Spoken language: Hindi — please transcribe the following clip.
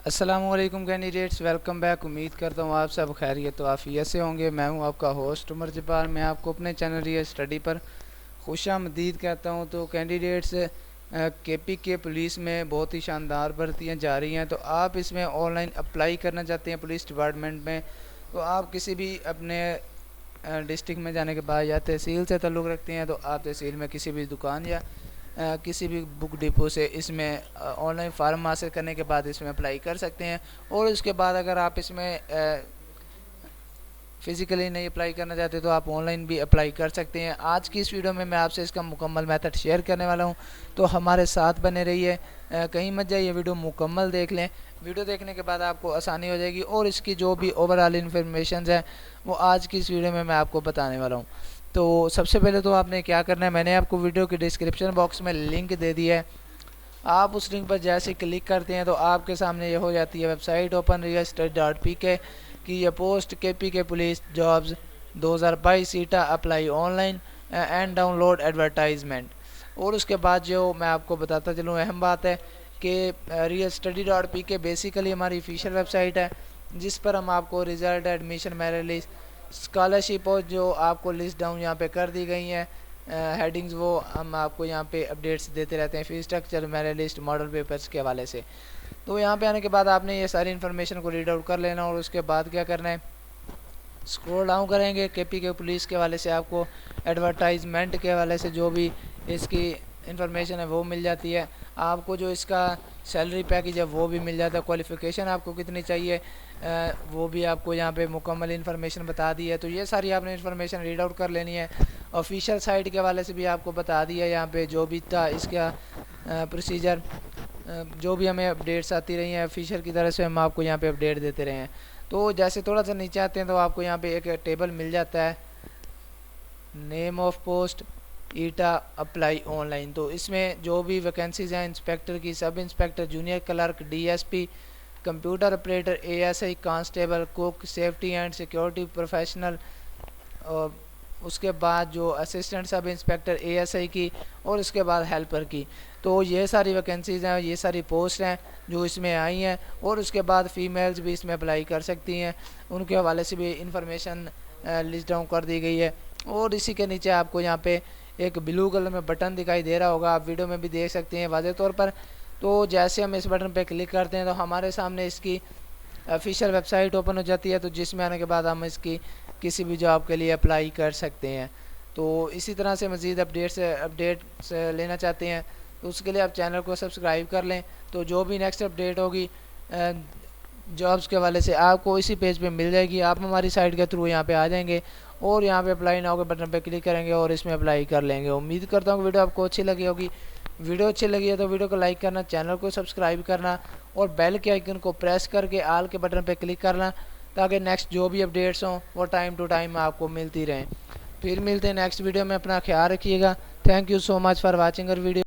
अस्सलामुअलैकुम कैंडिडेट्स, वेलकम बैक। उम्मीद करता हूँ आप सब खैरियत तो आफियत से होंगे। मैं हूँ आपका होस्ट उमर जब्बार। मैं आपको अपने चैनल रियल स्टडी पर खुशामदीद कहता हूँ। तो कैंडिडेट्स, केपी के पुलिस में बहुत ही शानदार भर्तियाँ जा रही हैं। तो आप इसमें ऑनलाइन अप्लाई करना चाहते हैं पुलिस डिपार्टमेंट में, तो आप किसी भी अपने डिस्ट्रिक्ट में जाने के बाद या तहसील से ताल्लुक़ रखते हैं तो आप तहसील में किसी भी दुकान या किसी भी बुक डिपो से इसमें ऑनलाइन फार्म हासिल करने के बाद इसमें अप्लाई कर सकते हैं। और उसके बाद अगर आप इसमें फ़िज़िकली नहीं अप्लाई करना चाहते तो आप ऑनलाइन भी अप्लाई कर सकते हैं। आज की इस वीडियो में मैं आपसे इसका मुकम्मल मेथड शेयर करने वाला हूं, तो हमारे साथ बने रहिए, कहीं मत जाइए, वीडियो मुकम्मल देख लें। वीडियो देखने के बाद आपको आसानी हो जाएगी और इसकी जो भी ओवरऑल इन्फॉर्मेशन है वो आज की इस वीडियो में मैं आपको बताने वाला हूँ। तो सबसे पहले तो आपने क्या करना है, मैंने आपको वीडियो के डिस्क्रिप्शन बॉक्स में लिंक दे दिया है। आप उस लिंक पर जैसे क्लिक करते हैं तो आपके सामने ये हो जाती है वेबसाइट ओपन real-study.pk की ये पोस्ट केपी के पुलिस जॉब्स 2022 सीटा apply online and download advertisement. और उसके बाद जो मैं आपको बताता चलूँ अहम बात है कि real-study.pk बेसिकली हमारी ऑफिशियल वेबसाइट है जिस पर हम आपको result, admission, merit list, scholarship और जो आपको लिस्ट डाउन यहाँ पे कर दी गई हैं हेडिंग्स, वो हम आपको यहाँ पे अपडेट्स देते रहते हैं fees structure, merit list, model papers के हवाले से। तो यहाँ पे आने के बाद आपने ये सारी इन्फॉर्मेशन को रीड आउट कर लेना और उसके बाद क्या करना है, स्क्रॉल डाउन करेंगे। केपी के पुलिस के हवाले से आपको एडवर्टाइजमेंट के हवाले से जो भी इसकी इन्फॉर्मेशन है वो मिल जाती है। आपको जो इसका सैलरी पैकेज है वो भी मिल जाता है। क्वालिफ़िकेशन आपको कितनी चाहिए वो भी आपको यहाँ पे मुकम्मल इन्फॉर्मेशन बता दी है। तो ये सारी आपने इन्फॉर्मेशन रीड आउट कर लेनी है। ऑफिशियल साइट के हवाले से भी आपको बता दिया है यहाँ पे जो भी था इसका प्रोसीजर, जो भी हमें अपडेट्स आती रही हैं ऑफिशियल की तरफ से हम आपको यहाँ पे अपडेट देते रहे हैं। तो जैसे थोड़ा सा नीचे आते हैं तो आपको यहाँ पे एक टेबल मिल जाता है, name of post eta apply online. तो इसमें जो भी वैकेंसीज़ हैं इंस्पेक्टर की, sub inspector, junior clerk, DSP, computer operator, ASI, constable, cook, safety and security professional, और उसके बाद जो असिस्टेंट सब इंस्पेक्टर एएसआई की, और उसके बाद हेल्पर की। तो ये सारी वैकेंसीज़ हैं, ये सारी पोस्ट हैं जो इसमें आई हैं। और उसके बाद फ़ीमेल्स भी इसमें अप्लाई कर सकती हैं, उनके हवाले से भी इंफॉर्मेशन लिस्ट डाउन कर दी गई है। और इसी के नीचे आपको यहाँ पे एक ब्लू कलर में बटन दिखाई दे रहा होगा, आप वीडियो में भी देख सकते हैं वाज़ेह तौर पर। तो जैसे हम इस बटन पे क्लिक करते हैं तो हमारे सामने इसकी ऑफिशियल वेबसाइट ओपन हो जाती है, तो जिसमें आने के बाद हम इसकी किसी भी जॉब के लिए अप्लाई कर सकते हैं। तो इसी तरह से मज़ीद अपडेट्स लेना चाहते हैं तो उसके लिए आप चैनल को सब्सक्राइब कर लें। तो जो भी नेक्स्ट अपडेट होगी जॉब्स के हवाले से आपको इसी पेज पे मिल जाएगी। आप हमारी साइट के थ्रू यहाँ पे आ जाएंगे और यहाँ पे अप्लाई नाउ के बटन पे क्लिक करेंगे और इसमें अप्लाई कर लेंगे। उम्मीद करता हूँ वीडियो आपको अच्छी लगी होगी। वीडियो अच्छी लगी है तो वीडियो को लाइक करना, चैनल को सब्सक्राइब करना और बेल के आइकन को प्रेस करके आल के बटन पे क्लिक करना, ताकि नेक्स्ट जो भी अपडेट्स हों वो टाइम टू टाइम आपको मिलती रहें। फिर मिलते हैं नेक्स्ट वीडियो में। अपना ख्याल रखिएगा। Thank you so much for watching our video.